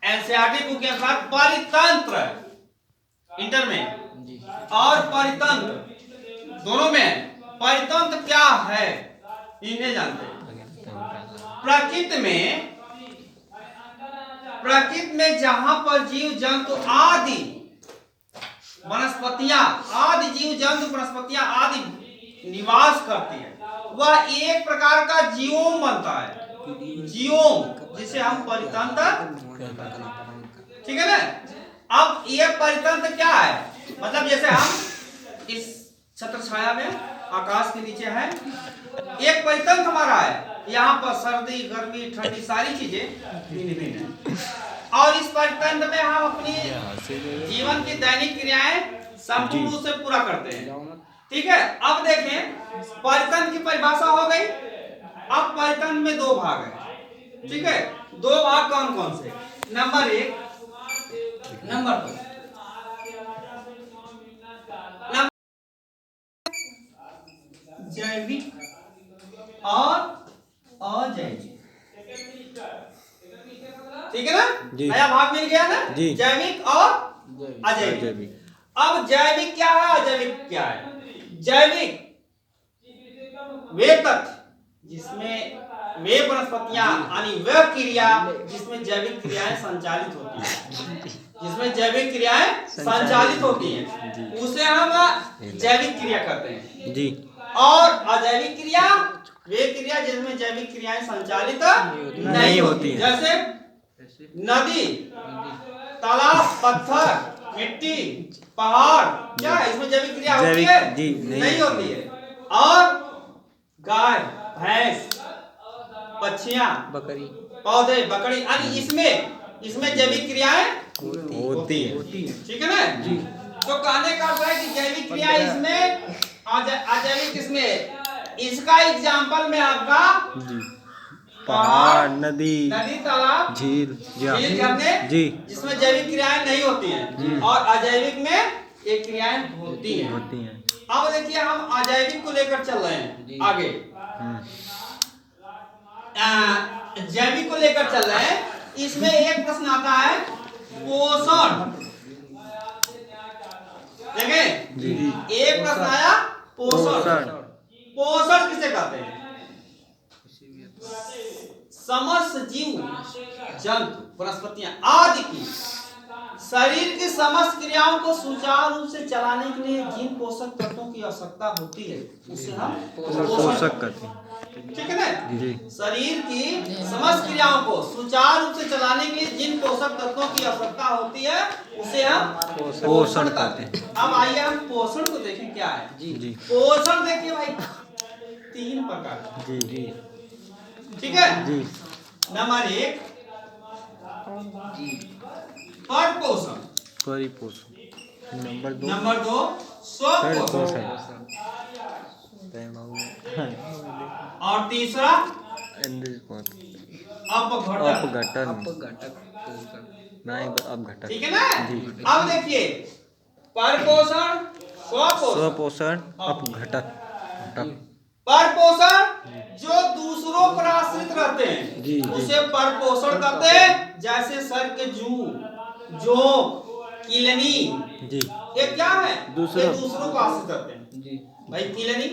NCERT book के अनुसार परितंत्र inter में और परितंत्र दोनों में परितंत्र क्या है इन्हें जानते हैं। प्रकृति में जहां पर जीव जंतु आदि वनस्पतियां आदि जीव जंतु वनस्पतियां आदि निवास करती है वह एक प्रकार का जीवोम बनता है। जीवोम जिसे हम परितंत्र, ठीक है ना। अब ये परितंत्र क्या है, मतलब जैसे हम इस छत्र छाया में आकाश के नीचे है, एक परितंत्र हमारा है, यहाँ पर सर्दी गर्मी ठंडी सारी चीजें भिन्न भिन्न है और इस परितंत्र में हम अपनी जीवन की दैनिक क्रियाएं संपूर्ण रूप से पूरा करते हैं। ठीक है, अब देखें परितंत्र की परिभाषा हो गई। अब परितंत्र में दो भाग है, ठीक है। दो भाग कौन कौन से, नंबर 1 नंबर 2। जैविक और अजैविक, ठीक है ना। नया भाग मिल गया ना, जैविक और अजैविक। अब जैविक क्या है, अजैविक क्या है। जैविक वे तत्व जिसमें वे वनस्पतियां यानी वह क्रिया जिसमें जैविक क्रियाएं संचालित होती हैं, जिसमें जैविक क्रियाएं संचालित होती हैं उसे हम जैविक क्रिया कहते हैं जी। और अजैविक क्रिया वे क्रिया जिसमें जैविक क्रियाएं संचालित नहीं होती, जैसे नदी, तालाब, पत्थर, मिट्टी, पहाड़, क्या इसमें जैविक क्रिया होती है नहीं होती है। और गाय, भैंस, पक्षियां, बकरी, पौधे, बकरी यानी इसमें जैविक क्रियाएं होती है, ठीक है ना जी। तो कहने का अर्थ है कि जैविक क्रिया इसमें, अजैविक इसमें। इसका एग्जाम्पल में आपका पहाड़, नदी, तालाब, झील, झरने जी, जिसमें जैविक क्रियाएं नहीं होती हैं और अजैविक में ये क्रियाएं होती हैं। अब देखिए हम अजैविक को लेकर चल रहे हैं आगे, जैविक को लेकर चल रहे हैं। इसमें एक प्रश्न आता है पोषण, देखें एक प्रश्न आया पोषण। पोषण किसे कहते हैं, समस्त जीव जंतु वनस्पतियां आदि की शरीर की समस्त क्रियाओं को सुचारू रूप से चलाने के लिए जिन पोषक तत्वों की आवश्यकता होती है उसे हम पोषक कहते हैं, ठीक है ना जी। शरीर की समस्त क्रियाओं को सुचारू रूप से चलाने के लिए जिन पोषक तत्वों की आवश्यकता होती है उसे हम पोषण कहते हैं। अब आइए हम पोषण को देखें क्या है जी। पोषण देखिए भाई 3 प्रकार जी जी, ठीक है जी। नंबर 1 परपोषण, परिपोषण। नंबर 2 स्वपोषण और तीसरा अपघटन, ठीक है ना। अब देखिए परपोषण, स्वपोषण, अपघटन। परपोषण जो दूसरों पर आश्रित रहते हैं उसे परपोषण कहते हैं, जैसे सर के जू, जोंक, किलनी जी, ये क्या है दूसरों को आश्रित रहते हैं जी। भाई किलनी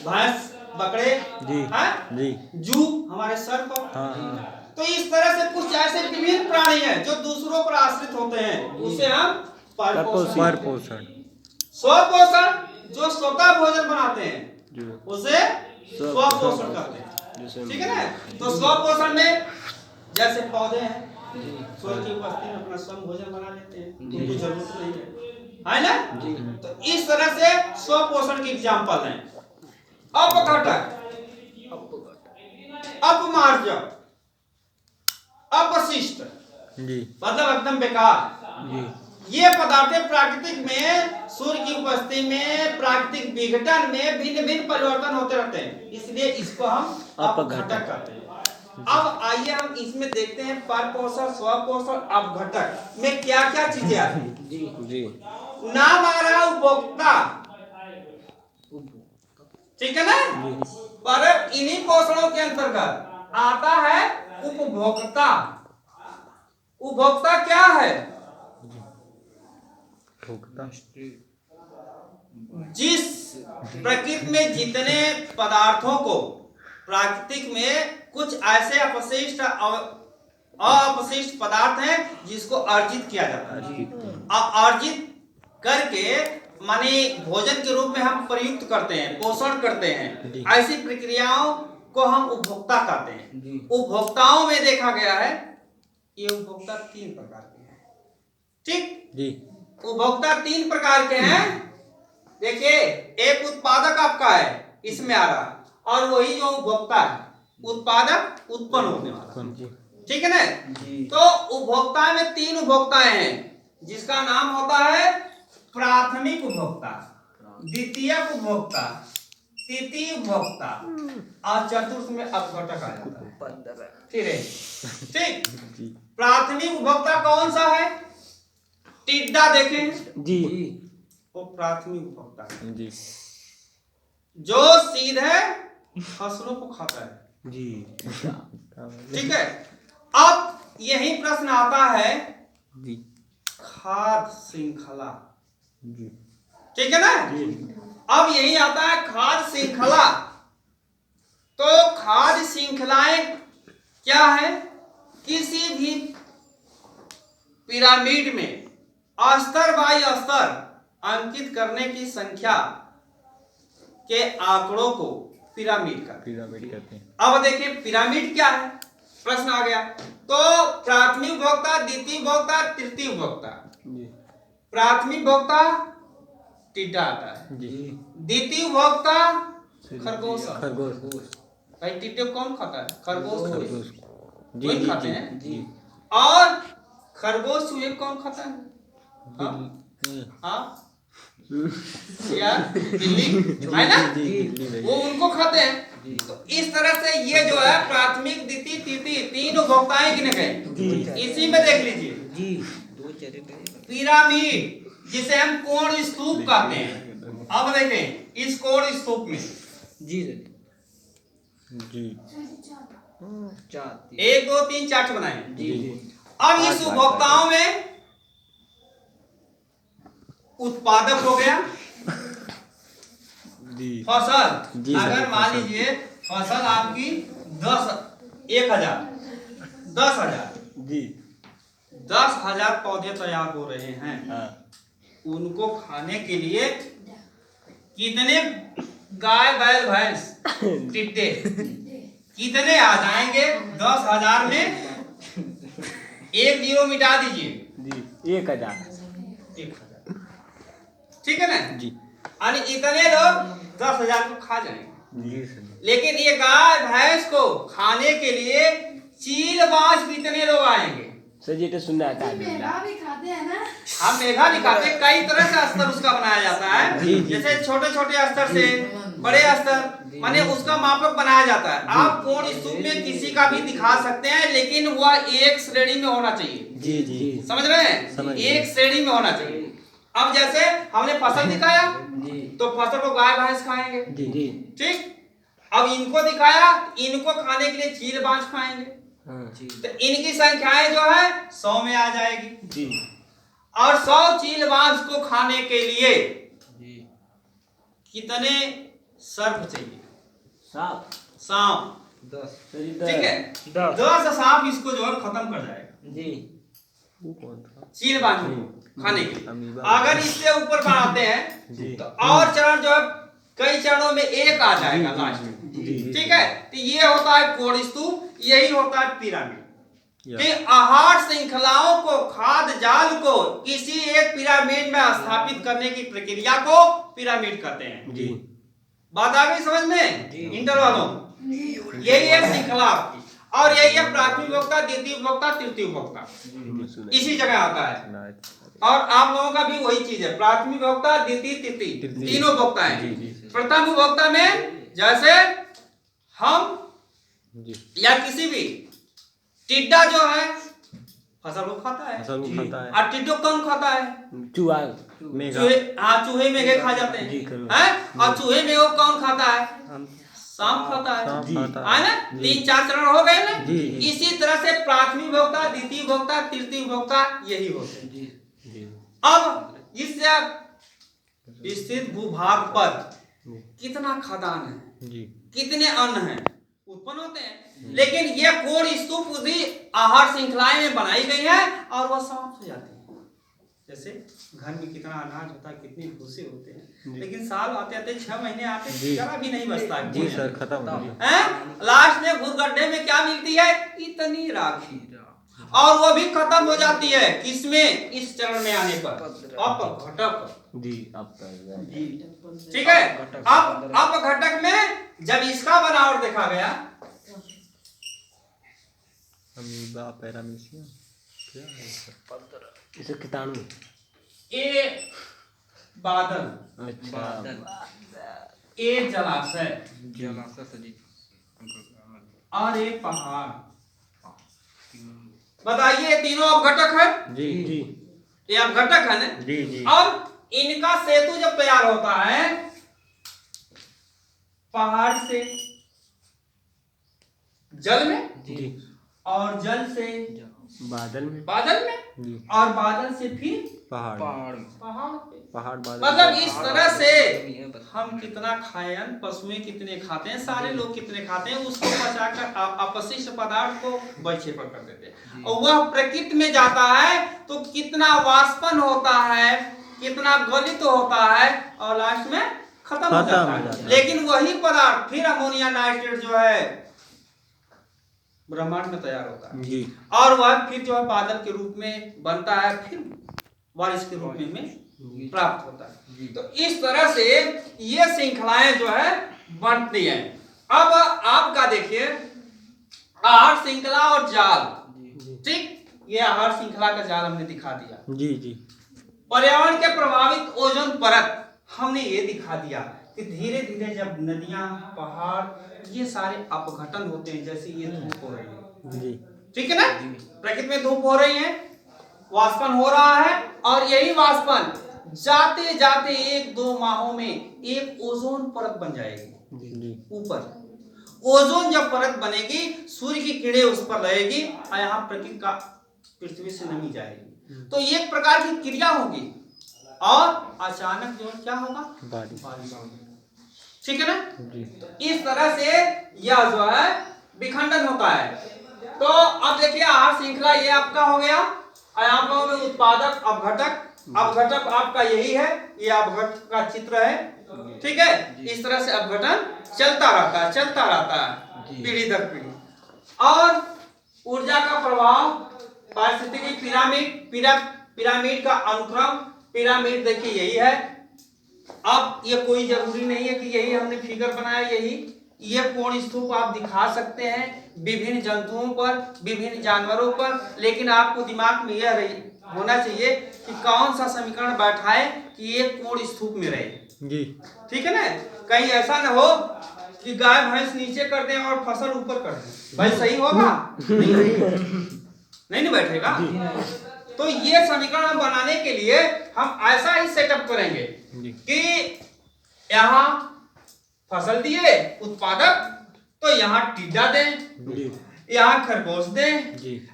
भैंस, बकरे जी जी, जू हमारे सर पर। तो इस तरह से कुछ ऐसे विभिन्न प्राणी हैं जो दूसरों पर आश्रित होते हैं उसे हम परपोषण। स्वपोषण जो स्वतः भोजन बनाते हैं उसे स्वपोषण कहते हैं, ठीक है ना। तो स्वपोषण में जैसे पौधे हैं सूर्य की उपस्थिति में अपना स्वयं भोजन बना लेते हैं, उनको जरूरत नहीं है ना जी। तो इस तरह से स्वपोषण की एग्जांपल है। अपघटक, अपमार्जक, अपशिष्ट जी, मतलब एकदम बेकार जी। ये पदार्थें प्राकृतिक में सूर्य की उपस्थिति में प्राकृतिक विघटन में भिन्न भिन्न परिवर्तन होते रहते हैं, इसलिए इसको हम अपघटक कहते हैं। अब आइए हम इसमें देखते हैं परपोषण, स्वपोषण, अपघटक में क्या क्या चीजें आती हैं जी जी। नाम आ रहा उपभोक्ता, ठीक है ना। पर इन्हीं पोषणों के अंतर्गत आता है उपभोक्ता। उपभोक्ता क्या है? जिस प्रकृति में जितने पदार्थों को प्राकृतिक में कुछ ऐसे अपशिष्ट अपशिष्ट पदार्थ हैं जिसको अर्जित किया जाता है, अर्जित करके माने भोजन के रूप में हम प्रयुक्त करते हैं, पोषण करते हैं, ऐसी प्रक्रियाओं को हम उपभोक्ता कहते हैं। उपभोक्ताओं में देखा गया है ये उपभोक्ता 3 प्रकार के हैं। ठीक जी, उपभोक्ता 3 प्रकार के हैं। देखिए, एक उत्पादक आपका है इसमें आ रहा, और वही जो उपभोक्ता है उत्पादक उत्पन्न होने वाला। ठीक है ना? तो उपभोक्ता में 3 उपभोक्ताएं हैं जिसका नाम होता है प्राथमिक उपभोक्ता, द्वितीयक उपभोक्ता, तृतीय उपभोक्ता और चतुर्थ में अपघटक आ जाता है। ठीक है? ठीक। प्राथमिक उपभोक्ता कौन सा है? टिड्डा देखें जी, वो प्राथमिक उपभोक्ता है जी, जो सीधे फसलों को खाता है जी। ठीक है। अब यही प्रश्न आता है जी, खाद्य श्रृंखला जी। ठीक है ना जी। अब यही आता है खाद्य श्रृंखला। तो खाद्य श्रृंखलाएं क्या है? किसी भी पिरामिड में स्तर बाई स्तर अंकित करने की संख्या के आंकड़ों को पिरामिड कहते हैं। अब देखिए पिरामिड क्या है, प्रश्न आ गया। तो प्राथमिक उपभोक्ता, द्वितीय उपभोक्ता, तृतीय उपभोक्ता। प्राथमिक उपभोक्ता टिड्डा आता है, द्वितीय उपभोक्ता खरगोश। भाई टिड्डे कौन खाता है? खरगोश वही खाते हैं। और खरगोश चूहे कौन खाता है? यार बिल्ली है ना, वो उनको खाते हैं। तो इस तरह से ये जो है प्राथमिक, द्वितीय, तृतीय 3 उपभोक्ताएं गिने गए। इसी में देख लीजिए पिरामिड जिसे हम कोण स्तूप कहते हैं। अब देखें इस कोण स्तूप में जी 1 2 3 4 बनाए जी। अब इस उपभोक्ताओं में उत्पादक हो गया फसल। अगर मान लीजिए फसल आपकी 10,000 पौधे तैयार हो रहे हैं। उनको खाने के लिए कितने गाय बैल भैंस टिड्डे कितने आ जाएंगे? 10,000 में 1 0 मिटा दीजिए 1,000। ठीक है ना जी। यानी इतने लोग 10,000 को खा जाएंगे। लेकिन ये गाय भैंस को खाने के लिए चील बाज कितने लोग आएंगे? सर जी तो सुनना आता है। मेघा भी खाते हैं ना? हम मेघा भी खाते हैं। कई तरह से स्तर उसका बनाया जाता है। जैसे छोटे छोटे स्तर से बड़े स्तर माने उसका मापक बनाया जाता है। आप कोण स्तूप में किसी का भी दिखा सकते हैं, लेकिन वह एक श्रेणी में होना चाहिए। जी जी, समझ रहे हैं? एक श्रेणी में होना चाहिए। अब जैसे हमने फसल दिखाया तो फसल को गाय भैंस खाएंगे। ठीक। अब इनको दिखाया, इनको खाने के लिए चील बाज खाएंगे। तो इनकी संख्याएं जो है 100 में आ जाएगी। और 100 चील बाज को खाने के लिए कितने सर्प चाहिए? सांप 10। ठीक है, 10 सांप इसको जो है खत्म कर जाएगा जी, चील बाज को खाने के लिए। अगर इससे ऊपर बढ़ाते हैं तो और चरण जो है कई चरणों में 1 आ जाएगा लास्ट में। ठीक है, तो ये होता है कोण स्तूप, यही होता है पिरामिड। कि आहार श्रृंखलाओं को, खाद्य जाल को किसी एक पिरामिड में स्थापित करने की प्रक्रिया को पिरामिड कहते हैं जी। बात आ गई समझ में इंटर वालों? यही है श्रृंखला आपकी, और यही है प्राथमिक उपभोक्ता, द्वितीय उपभोक्ता, तृतीय उपभोक्ता, इसी जगह आता है। और आप लोगों का भी वही चीज है, प्राथमिक उपभोक्ता, द्वितीय, तृतीय, तीनों उपभोक्ता है। प्रथम उपभोक्ता में जैसे हम या किसी भी टिड्डा जो है फसल को खाता है, और टिड्डो कौन खाता है? चूहा, चूहे मेघे खा जाते हैं। और चूहे में वो कौन खाता है? सांप खाता है, जी, है ना? 3-4 चरण हो गए ना? जी। इसी तरह से प्राथमिक भोक्ता, द्वितीय भोक्ता, तृतीय भोक्ता यही होते हैं। जी। अब इससे स्थित भूभाग पर कितना खाद्यान्न है, जी। कितने अन्न हैं उत्पन्न होते हैं, लेकिन ये कोण स्तूप उसी आहार श्रृंखलाएं में बनाई गई है और वह समाप्त हो जाती है। जैसे घर में कितना अनाज होता है, कितने भूसे होते हैं, लेकिन साल आते आते 6 महीने आते जरा भी नहीं बचता है। जी सर, खत्म है। लास्ट में भूगड्ढे में क्या मिलती है? इतनी राखी, और वो भी खत्म हो जाती है। किसमें? इस चरण में आने पर अपघटक। जी। ठीक है। अब अपघटक में जब इसका बनावट देखा गया, अमीबा, पैरामीशियम, क्या है इसे कीटाणु, ए बादल, अच्छा, ए जलाशय और एक पहाड़, बताइए तीनों अपघटक है। जी जी, ये अपघटक है ना? जी जी। और इनका सेतु जब तैयार होता है पहाड़ से जल में, जी, और जल से बादल में, जी, और बादल से फिर पहाड़ पहाड़ पे। बादल। मतलब इस तरह से हम कितना खाएं, पशुएं कितने खाते हैं, सारे लोग कितने खाते हैं, उसको पचाकर अपशिष्ट पदार्थ को बहिक्षेपण कर देते हैं, और वह प्रकृति में जाता है तो कितना वाष्पन होता है, कितना गलित होता है, और लास्ट में खत्म हो जाता है। लेकिन वही पदार्थ फिर अमोनिया नाइट्रेट जो है ब्रह्मांड में तैयार होता है जी, और वह फिर जो है बादल के रूप में बनता है, फिर बारिश के रूप में प्राप्त होता है। तो इस तरह से ये श्रृंखलाएं जो है बनती हैं। अब आपका देखिए आहार श्रृंखला और जाल, ठीक, ये आहार श्रृंखला का जाल हमने दिखा दिया। जी जी। पर्यावरण के प्रभावित ओजोन परत हमने ये दिखा दिया कि धीरे धीरे जब नदियां, पहाड़, ये सारे अपघटन होते हैं, जैसे ये धूप हो रही है, जी, ठीक है ना? प्रकृति में धूप हो रही है, वाष्पन हो रहा है, और यही वाष्पन जाते जाते 1-2 माहों में एक ओजोन परत बन जाएगी ऊपर। ओजोन जब परत बनेगी, सूर्य की किरणें उस पर लगेगी और यहाँ प्रकृति का पृथ्वी से नमी जाएगी, तो एक प्रकार की क्रिया होगी और अचानक जो क्या होगा? बारिश होगी, ठीक है ना? तो इस तरह से यह जो है विखंडन होता है। तो अब देखिए आहार श्रृंखला ये आपका हो गया, यहाँ में उत्पादक, अपघटक। अपघटक आपका यही है, ये अपघटक का चित्र है, ठीक है? इस तरह से अपघटन चलता रहता है पीढ़ी दर पीढ़ी। और ऊर्जा का प्रभाव, पारिस्थितिकी पिरामिड का अनुक्रम, पिरामिड देखिए यही है। अब ये कोई जरूरी नहीं है कि यही हमने फिगर बनाया, यही ये कोण स्तूप आप दिखा सकते हैं विभिन्न जंतुओं पर, विभिन्न जानवरों पर, लेकिन आपको दिमाग में यह होना चाहिए कि कौन सा समीकरण बैठाए कि ये कोण स्तूप में रहे जी, ठीक है ना? कहीं ऐसा न हो कि गाय भैंस नीचे कर दें और फसल ऊपर कर दें, भाई सही होगा? नहीं बैठेगा। तो ये समीकरण बनाने के लिए हम ऐसा ही सेटअप करेंगे कि यहाँ फसल दिए उत्पादक, तो यहाँ टिड्डा दें, यहाँ खरगोश दें,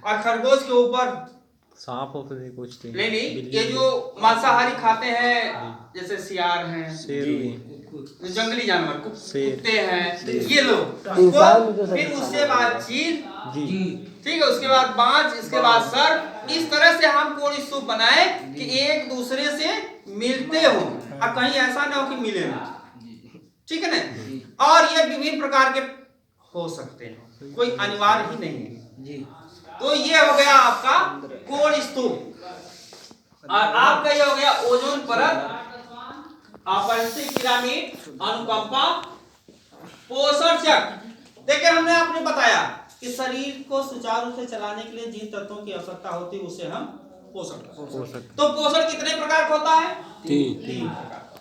और खरगोश के ऊपर सांप हो कुछ नहीं, ये जो मांसाहारी खाते हैं जैसे सियार हैं, जंगली जानवर कुत्ते हैं, ये लोग, फिर उसके बाद चील, ठीक है, उसके बाद बाज, इसके बाद सर्प। इस तरह से हम कोण स्तूप बनाए कि एक दूसरे से मिलते हो और कहीं ऐसा ना हो कि मिले ना, ठीक है ना? और ये विभिन्न प्रकार के हो सकते हैं, कोई अनिवार्य ही नहीं है। तो ये हो गया आपका कोण स्तूप, और आपका ये हो गया ओजोन परत, अपरिष्ट पिरामिड, अनुकंपा, पोषण चक्र। देखिए हमने आपने बताया कि शरीर को सुचारू रूप से चलाने के लिए जिन तत्वों की आवश्यकता होती है उसे हम पोषण। तो पोषण कितने प्रकार का होता है? 3 प्रकार।